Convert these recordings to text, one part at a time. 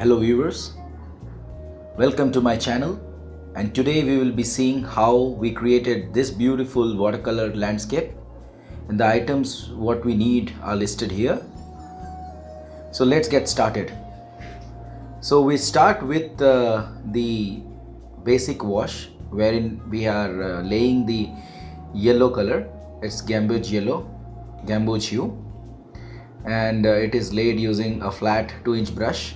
Hello viewers, welcome to my channel, and today we will be seeing how we created this beautiful watercolor landscape, and the items what we need are listed here. So let's get started. So we start with the basic wash wherein we are laying the yellow color. It's Gamboge yellow, Gamboge hue, and it is laid using a flat 2-inch brush.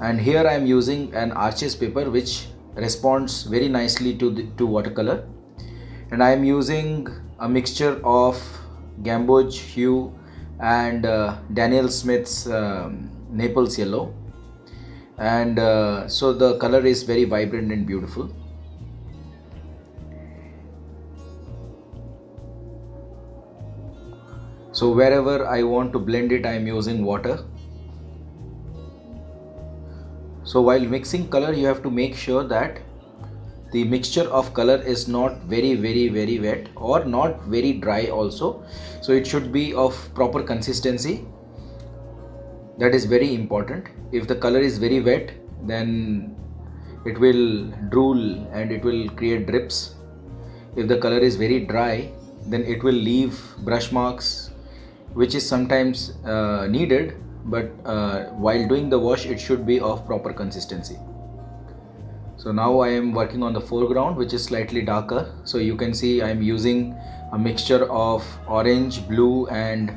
And here I am using an Arches paper which responds very nicely to watercolor, and I am using a mixture of Gamboge hue and Daniel Smith's Naples yellow, and so the color is very vibrant and beautiful. So wherever I want to blend it, I am using water. So while mixing color, you have to make sure that the mixture of color is not very wet or not very dry also. So it should be of proper consistency. That is very important. If the color is very wet, then it will drool and it will create drips. If the color is very dry, then it will leave brush marks, which is sometimes needed, but while doing the wash it should be of proper consistency. So now I am working on the foreground, which is slightly darker. So you can see I am using a mixture of orange, blue and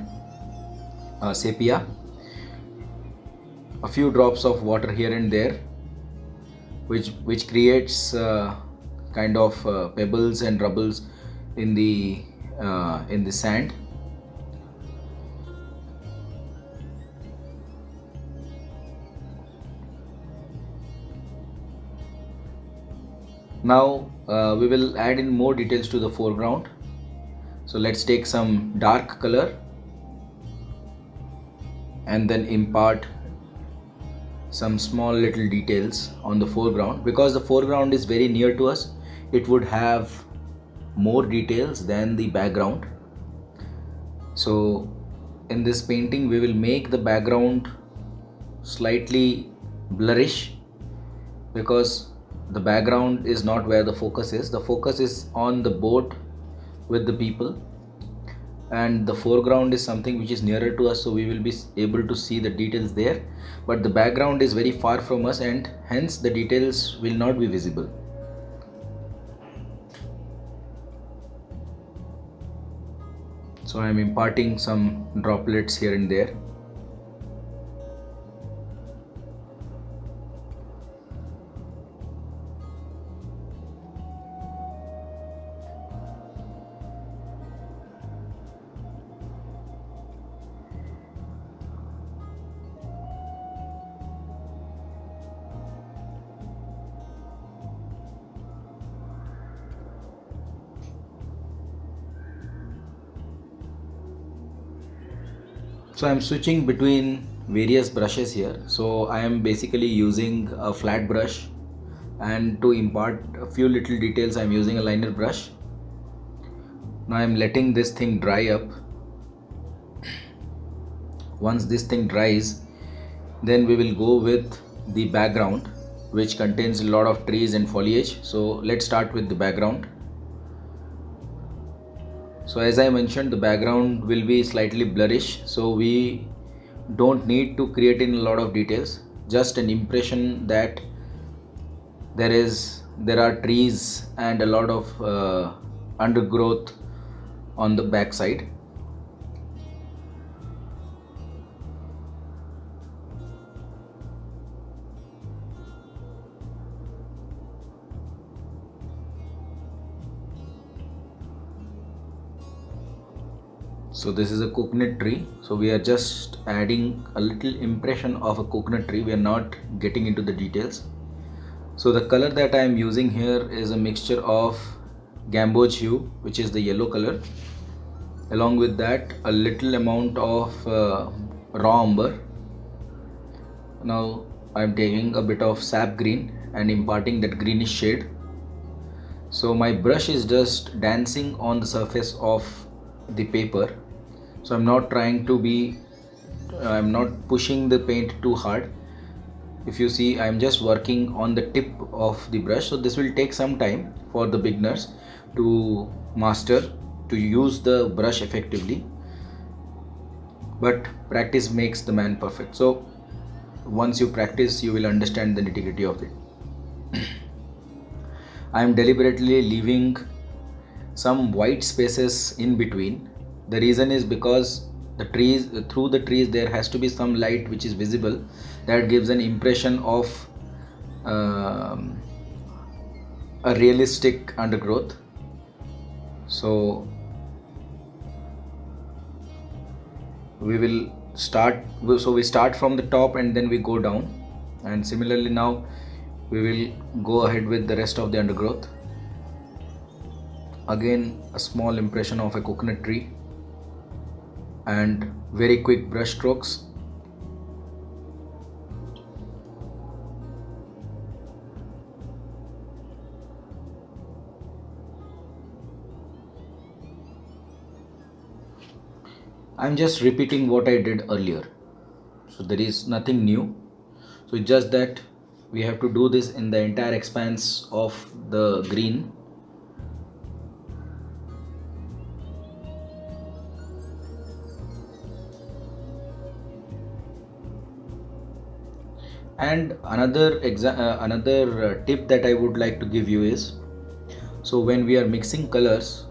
sepia. A few drops of water here and there, which creates kind of pebbles and rubbles in the sand. Now we will add in more details to the foreground. So let's take some dark color and then impart some small little details on the foreground. Because the foreground is very near to us, it would have more details than the background. So in this painting we will make the background slightly blurrish, because the background is not where the focus is. The focus is on the boat with the people, and the foreground is something which is nearer to us, so we will be able to see the details there, but the background is very far from us and hence the details will not be visible. So I am imparting some droplets here and there. So I am switching between various brushes here. So I am basically using a flat brush, and to impart a few little details I am using a liner brush. Now I am letting this thing dry up. Once this thing dries, then we will go with the background, which contains a lot of trees and foliage. So let's start with the background. So as I mentioned, the background will be slightly blurrish, so we don't need to create in a lot of details, just an impression that there are trees and a lot of undergrowth on the back side. So this is a coconut tree, so we are just adding a little impression of a coconut tree. We are not getting into the details. So the color that I am using here is a mixture of Gamboge hue, which is the yellow color, along with that a little amount of raw umber. Now I am taking a bit of sap green and imparting that greenish shade. So my brush is just dancing on the surface of the paper. So I'm not pushing the paint too hard. If you see, I am just working on the tip of the brush, so this will take some time for the beginners to master, to use the brush effectively, but practice makes the man perfect. So once you practice, you will understand the nitty-gritty of it. I am deliberately leaving some white spaces in between. The reason is because the trees, through the trees there has to be some light which is visible, that gives an impression of a realistic undergrowth. So we start from the top and then we go down, and similarly now we will go ahead with the rest of the undergrowth. Again, a small impression of a coconut tree and very quick brush strokes. I'm just repeating what I did earlier, so there is nothing new. So it's just that we have to do this in the entire expanse of the green. And another tip that I would like to give you is, so when we are mixing colors,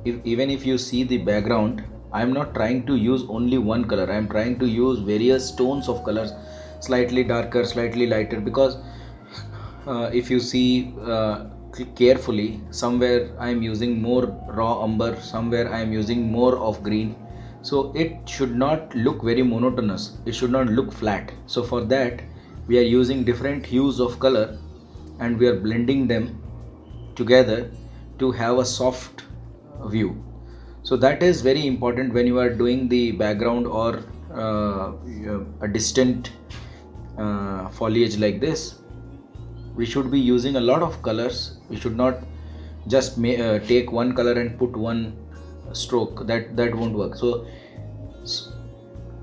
even if you see the background, I am not trying to use only one color. I am trying to use various tones of colors, slightly darker, slightly lighter, because if you see carefully, somewhere I am using more raw umber, somewhere I am using more of green. So it should not look very monotonous, it should not look flat. So for that we are using different hues of color and we are blending them together to have a soft view. So that is very important when you are doing the background or a distant foliage like this. We should be using a lot of colors. We should not just take one color and put one stroke. That won't work. So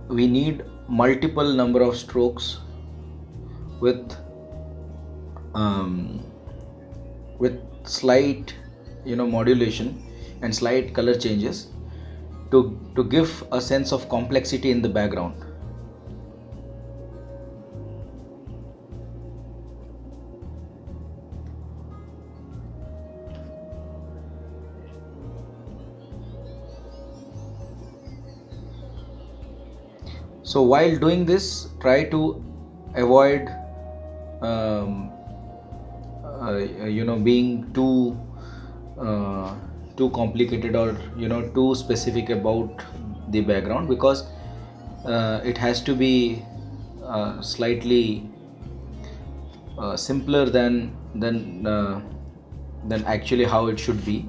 we need multiple number of strokes with slight modulation and slight color changes to give a sense of complexity in the background. So while doing this, try to avoid being too complicated or too specific about the background, because it has to be slightly simpler than actually how it should be.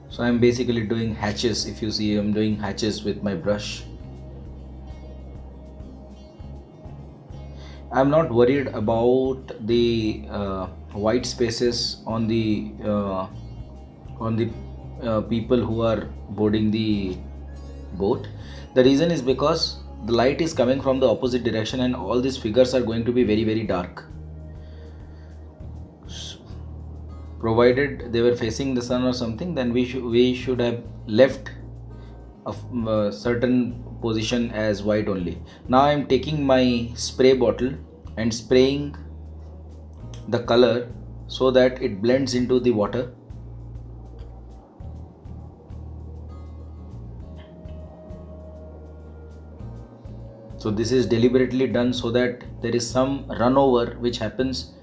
So I'm basically doing hatches. If you see, I'm doing hatches with my brush. I'm not worried about the white spaces on the people who are boarding the boat. The reason is because the light is coming from the opposite direction and all these figures are going to be very, very dark. Provided they were facing the sun or something, then we should have left a certain position as white only. Now I am taking my spray bottle and spraying the color so that it blends into the water. So this is deliberately done so that there is some runover which happens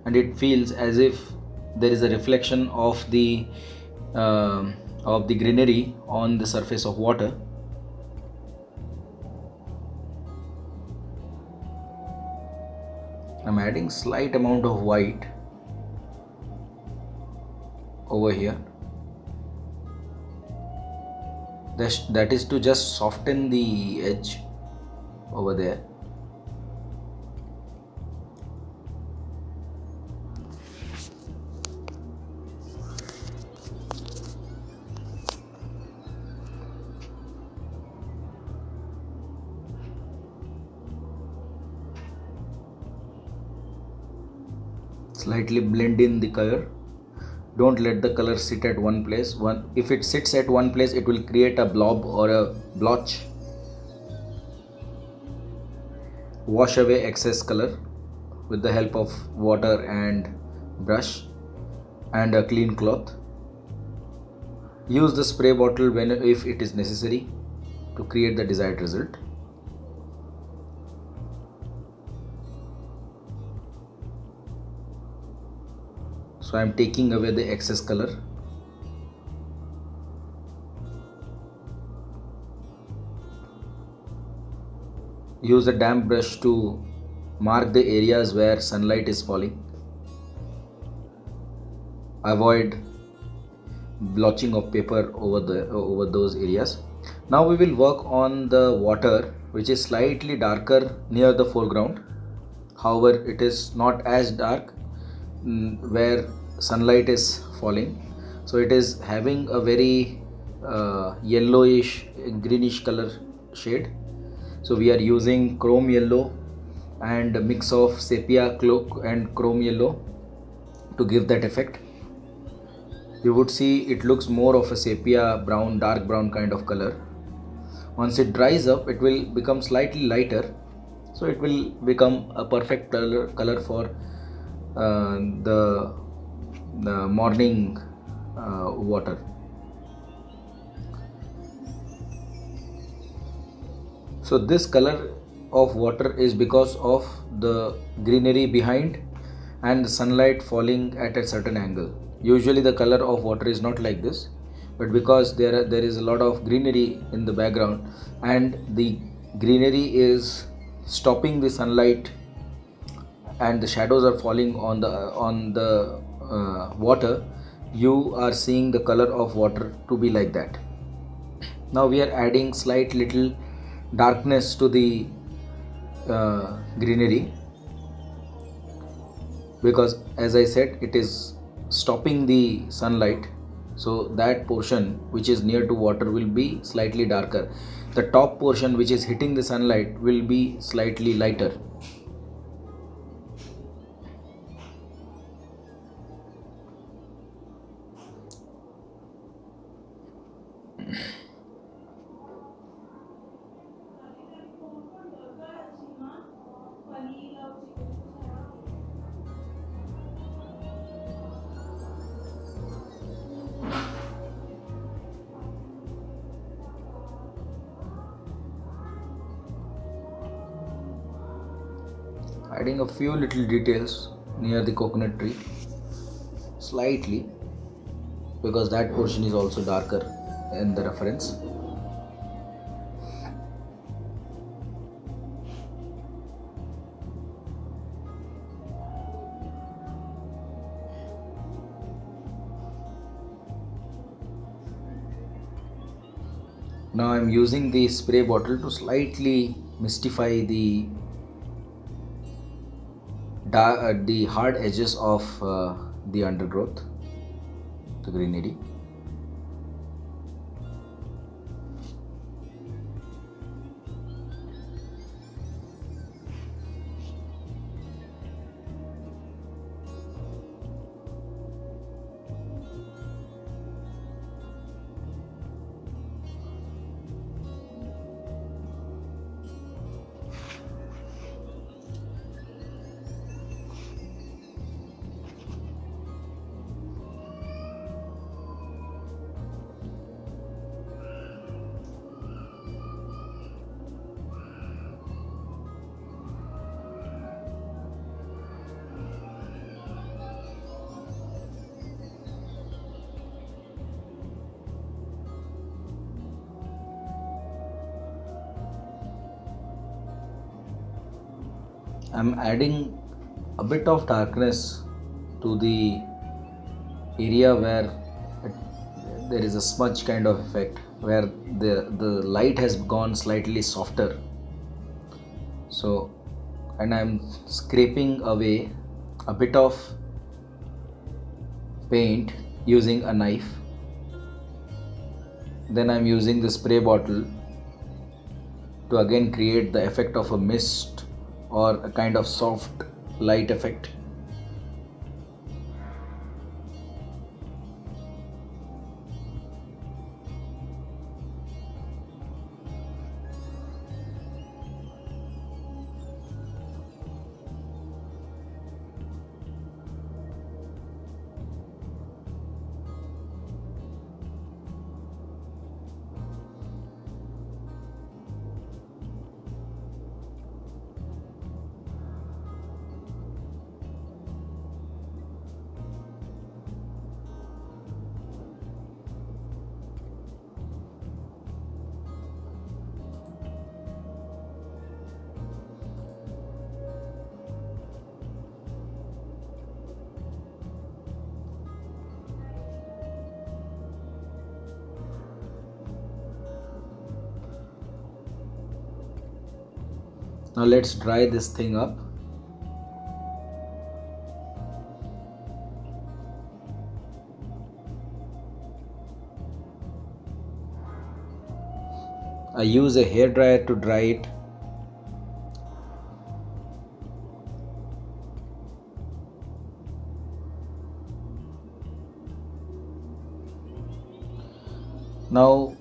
and it feels as if there is a reflection of the greenery on the surface of water. I'm adding slight amount of white over here. That is to just soften the edge over there. Slightly blend in the color. Don't let the color sit at one place. If it sits at one place, it will create a blob or a blotch. Wash away excess color with the help of water and brush and a clean cloth. Use the spray bottle if it is necessary to create the desired result. So I am taking away the excess color. Use a damp brush to mark the areas where sunlight is falling. Avoid blotching of paper over those areas. Now we will work on the water, which is slightly darker near the foreground. However, it is not as dark where sunlight is falling. So it is having a very yellowish greenish color shade. So we are using chrome yellow and a mix of sepia cloak and chrome yellow to give that effect. You would see it looks more of a sepia brown, dark brown kind of color. Once it dries up, it will become slightly lighter, so it will become a perfect color for the morning water. So this color of water is because of the greenery behind and the sunlight falling at a certain angle. Usually the color of water is not like this, but because there is a lot of greenery in the background and the greenery is stopping the sunlight and the shadows are falling on the water, you are seeing the color of water to be like that. Now we are adding slight little darkness to the greenery, because as I said, it is stopping the sunlight, so that portion which is near to water will be slightly darker. The top portion which is hitting the sunlight will be slightly lighter. Adding a few little details near the coconut tree, slightly, because that portion is also darker in the reference. Now I am using the spray bottle to slightly mystify the hard edges of the undergrowth, the greenery. I'm adding a bit of darkness to the area where there is a smudge kind of effect, where the light has gone slightly softer. So, and I'm scraping away a bit of paint using a knife. Then I'm using the spray bottle to again create the effect of a mist or a kind of soft light effect. Now let's dry this thing up. I use a hair dryer to dry it. Now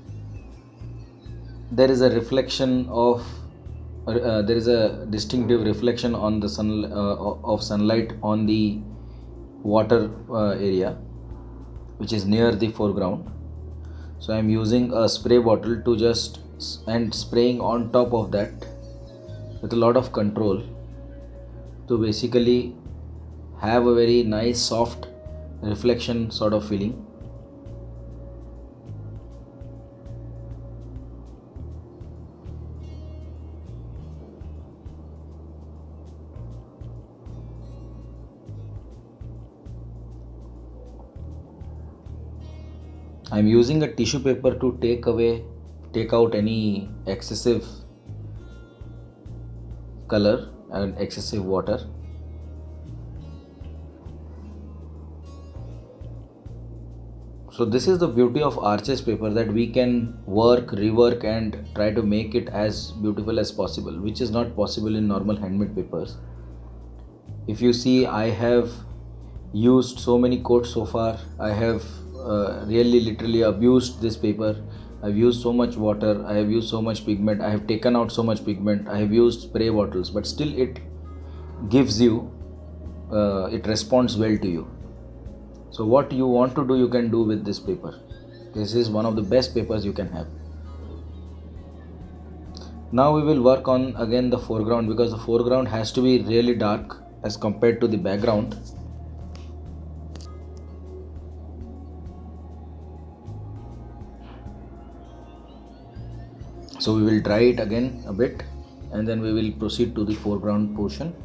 there is a reflection of there is a distinctive reflection on the sun of sunlight on the water area which is near the foreground. So I am using a spray bottle to just and spraying on top of that with a lot of control to basically have a very nice soft reflection sort of feeling. I am using a tissue paper to take out any excessive color and excessive water. So this is the beauty of Arches paper, that we can work, rework and try to make it as beautiful as possible, which is not possible in normal handmade papers. If you see, I have used so many coats so far. I have really literally abused this paper. I've used so much water, I have used so much pigment, I have taken out so much pigment, I have used spray bottles, but still it gives you, it responds well to you. So what you want to do, you can do with this paper. This is one of the best papers you can have. Now we will work on again the foreground, because the foreground has to be really dark as compared to the background. So we will dry it again a bit and then we will proceed to the foreground portion.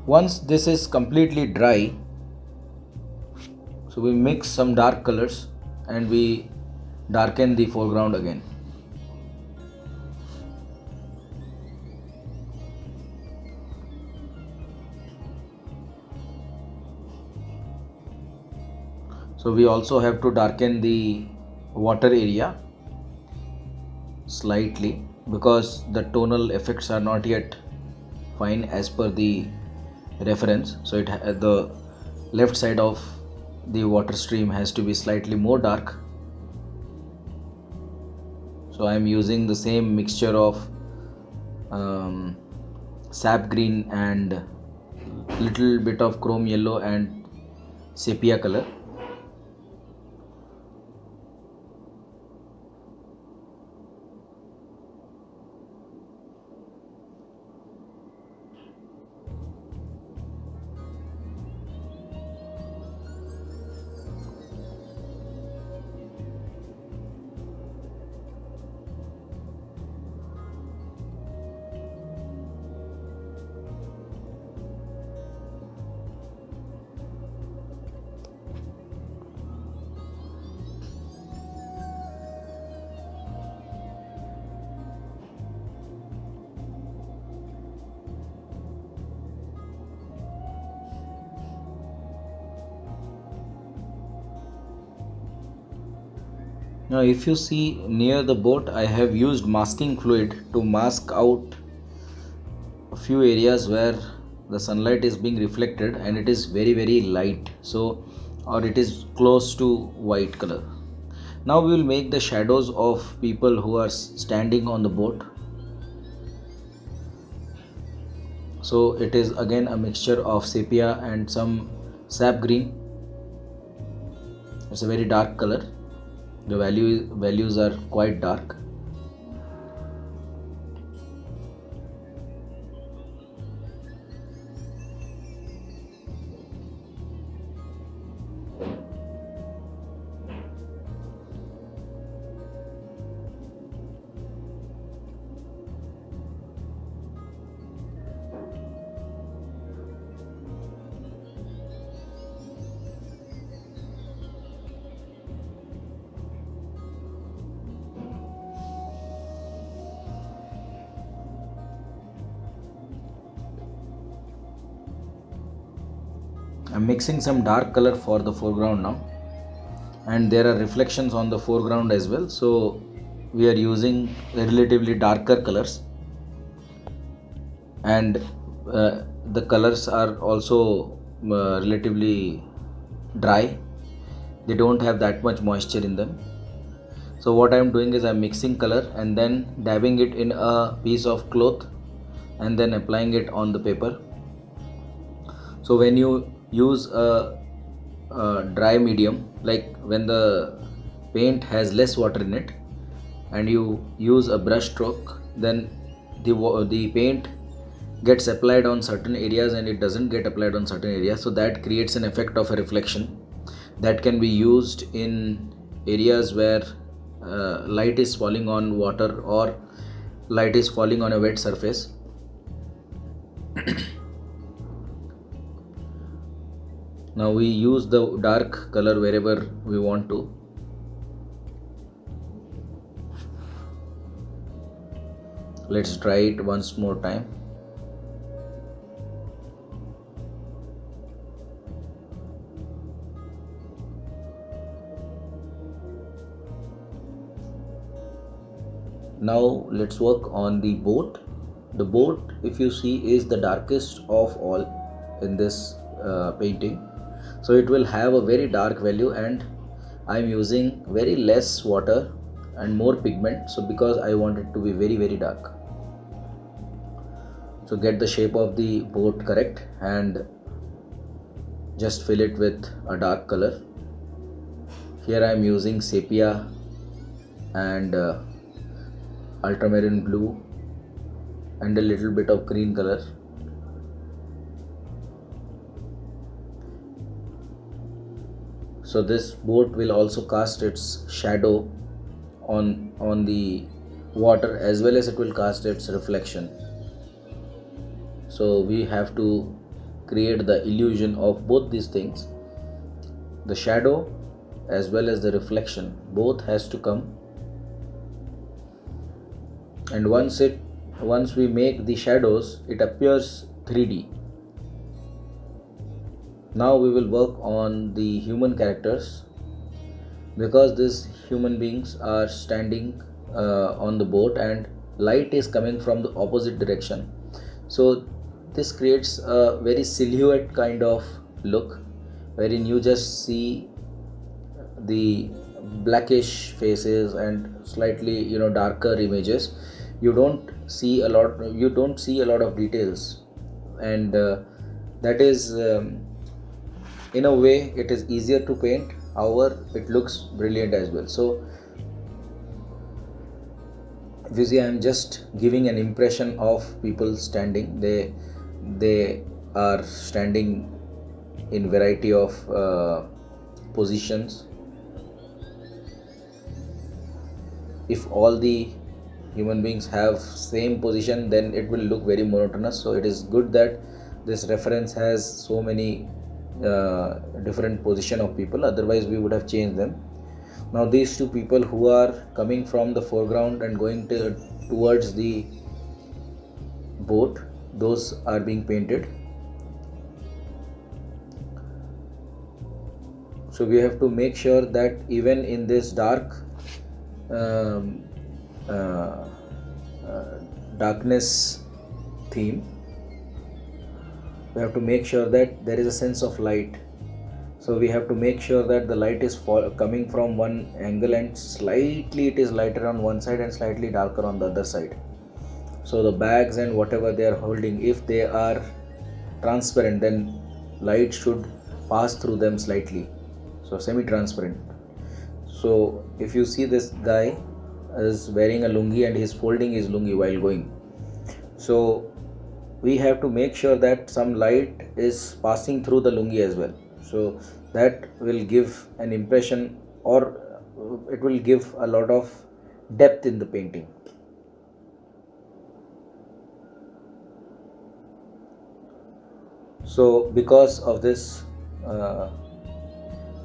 Once this is completely dry, so we mix some dark colors and we darken the foreground again. So we also have to darken the water area slightly, because the tonal effects are not yet fine as per the reference. So the left side of the water stream has to be slightly more dark. So I am using the same mixture of sap green and little bit of chrome yellow and sepia color. Now if you see near the boat, I have used masking fluid to mask out a few areas where the sunlight is being reflected and it is very light, so or it is close to white color. Now we will make the shadows of people who are standing on the boat. So it is again a mixture of sepia and some sap green. It's a very dark color. The values are quite dark. I'm mixing some dark color for the foreground now, and there are reflections on the foreground as well, so we are using relatively darker colors, and the colors are also relatively dry. They don't have that much moisture in them. So what I'm doing is I'm mixing color and then dabbing it in a piece of cloth and then applying it on the paper. So when you use a dry medium, like when the paint has less water in it and you use a brush stroke, then the paint gets applied on certain areas and it doesn't get applied on certain areas, so that creates an effect of a reflection that can be used in areas where light is falling on water or light is falling on a wet surface. Now we use the dark color wherever we want to. Let's try it once more time. Now let's work on the boat. The boat, if you see, is the darkest of all in this painting. So it will have a very dark value, and I'm using very less water and more pigment, so because I want it to be very dark. So get the shape of the boat correct and just fill it with a dark color. Here I am using sepia and ultramarine blue and a little bit of green color. So this boat will also cast its shadow on the water as well as it will cast its reflection. So we have to create the illusion of both these things. The shadow as well as the reflection, both has to come. And once we make the shadows, it appears 3D. Now we will work on the human characters, because these human beings are standing on the boat and light is coming from the opposite direction. So this creates a very silhouette kind of look, wherein you just see the blackish faces and slightly darker images. You don't see a lot of details, and that is in a way it is easier to paint. However, it looks brilliant as well. So if you see, I am just giving an impression of people standing. They are standing in variety of positions. If all the human beings have same position, then it will look very monotonous. So it is good that this reference has so many different position of people, otherwise we would have changed them. Now these two people who are coming from the foreground and going towards the boat, those are being painted. So we have to make sure that even in this dark darkness theme, we have to make sure that there is a sense of light. So we have to make sure that the light is coming from one angle and slightly it is lighter on one side and slightly darker on the other side. So the bags and whatever they are holding, if they are transparent, then light should pass through them slightly, so semi-transparent. So if you see, this guy is wearing a lungi and he is folding his lungi while going. So we have to make sure that some light is passing through the lungi as well. So that will give an impression, or it will give a lot of depth in the painting. So because of this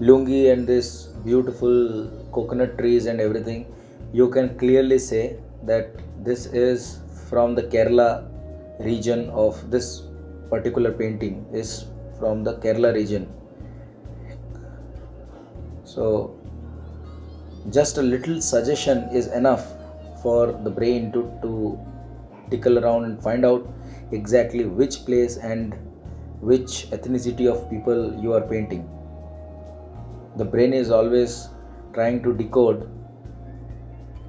lungi and this beautiful coconut trees and everything, you can clearly say that this is from the Kerala region. Of this particular painting is from the Kerala region. So just a little suggestion is enough for the brain to tickle around and find out exactly which place and which ethnicity of people you are painting. The brain is always trying to decode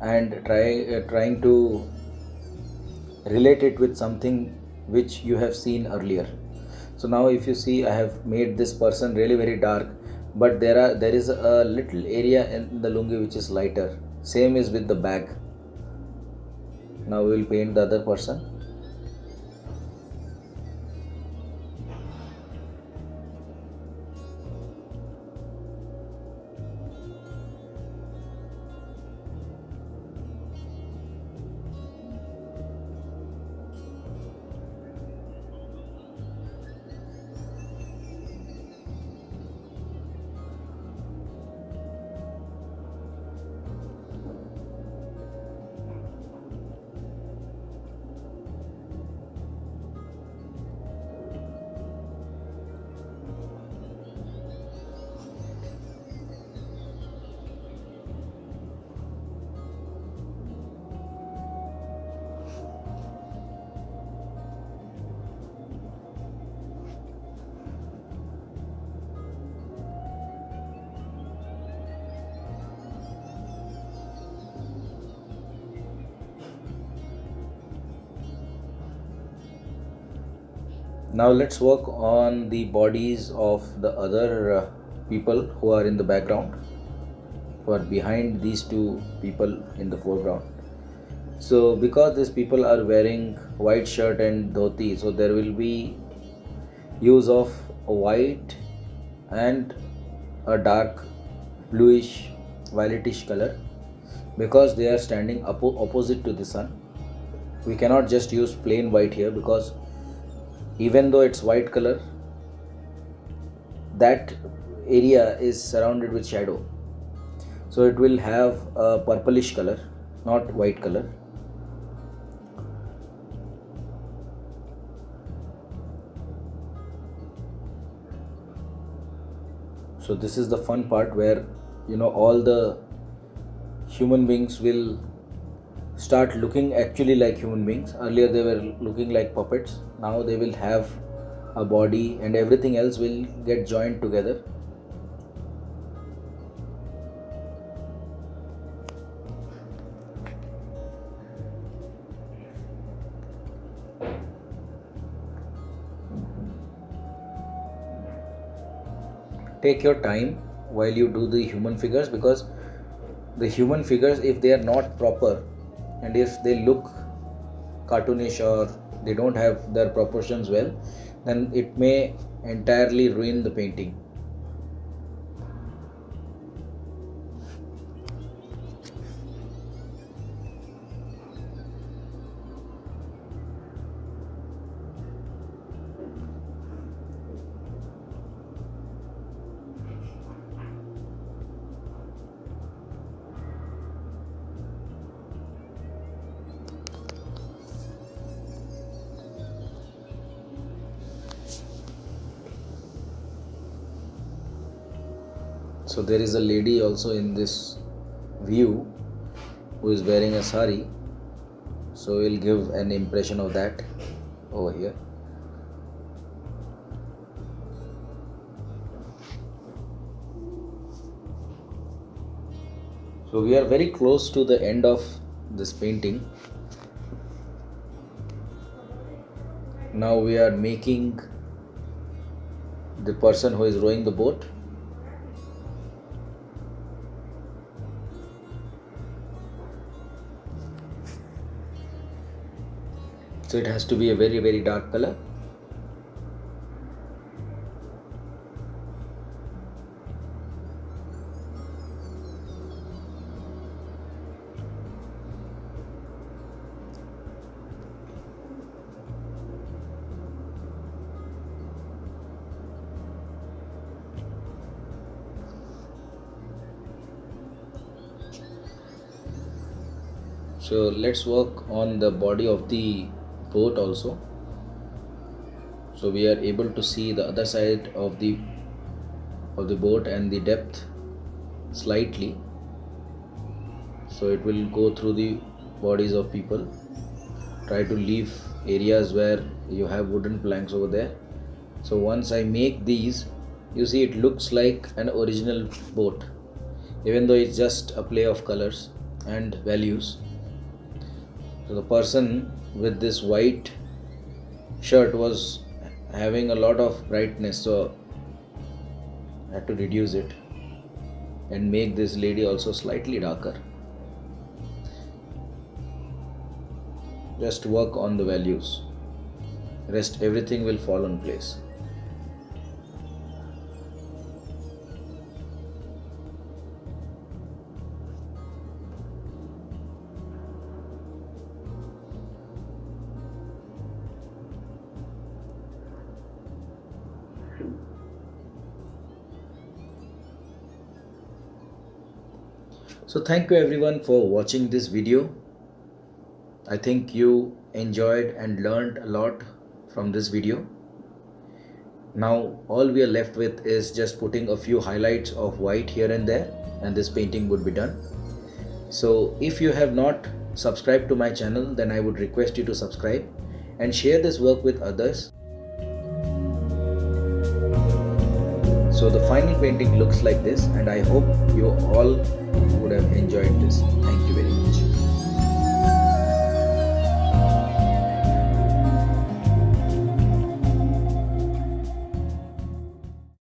and trying to relate it with something which you have seen earlier. So now if you see, I have made this person really very dark, but there is a little area in the lungi which is lighter. Same is with the bag. Now we will paint the other person. Now let's work on the bodies of the other people who are in the background, who are behind these two people in the foreground. So because these people are wearing white shirt and dhoti, so there will be use of a white and a dark bluish violetish color, because they are standing opposite to the sun. We cannot just use plain white here, because even though it's white color, that area is surrounded with shadow, so it will have a purplish color, not white color. So this is the fun part, where all the human beings will start looking actually like human beings. Earlier they were looking like puppets. Now they will have a body and everything else will get joined together. Take your time while you do the human figures, because the human figures, if they are not proper and if they look cartoonish or they don't have their proportions well, then it may entirely ruin the painting. So there is a lady also in this view who is wearing a sari, so we'll give an impression of that over here. So we are very close to the end of this painting. Now we are making the person who is rowing the boat. So it has to be a very, very dark color. So let's work on the body of the boat also. so we are able to see the other side of the boat and the depth slightly. So it will go through the bodies of people. Try to leave areas where you have wooden planks over there. So once I make these, you see it looks like an original boat, even though it's just a play of colors and values. So the person with this white shirt was having a lot of brightness, so I had to reduce it and make this lady also slightly darker. Just work on the values, rest everything will fall in place. So thank you everyone for watching this video. I think you enjoyed and learned a lot from this video. Now all we are left with is just putting a few highlights of white here and there, and this painting would be done. So if you have not subscribed to my channel, then I would request you to subscribe and share this work with others. So the final painting looks like this, and I hope you all would have enjoyed this. Thank you very much.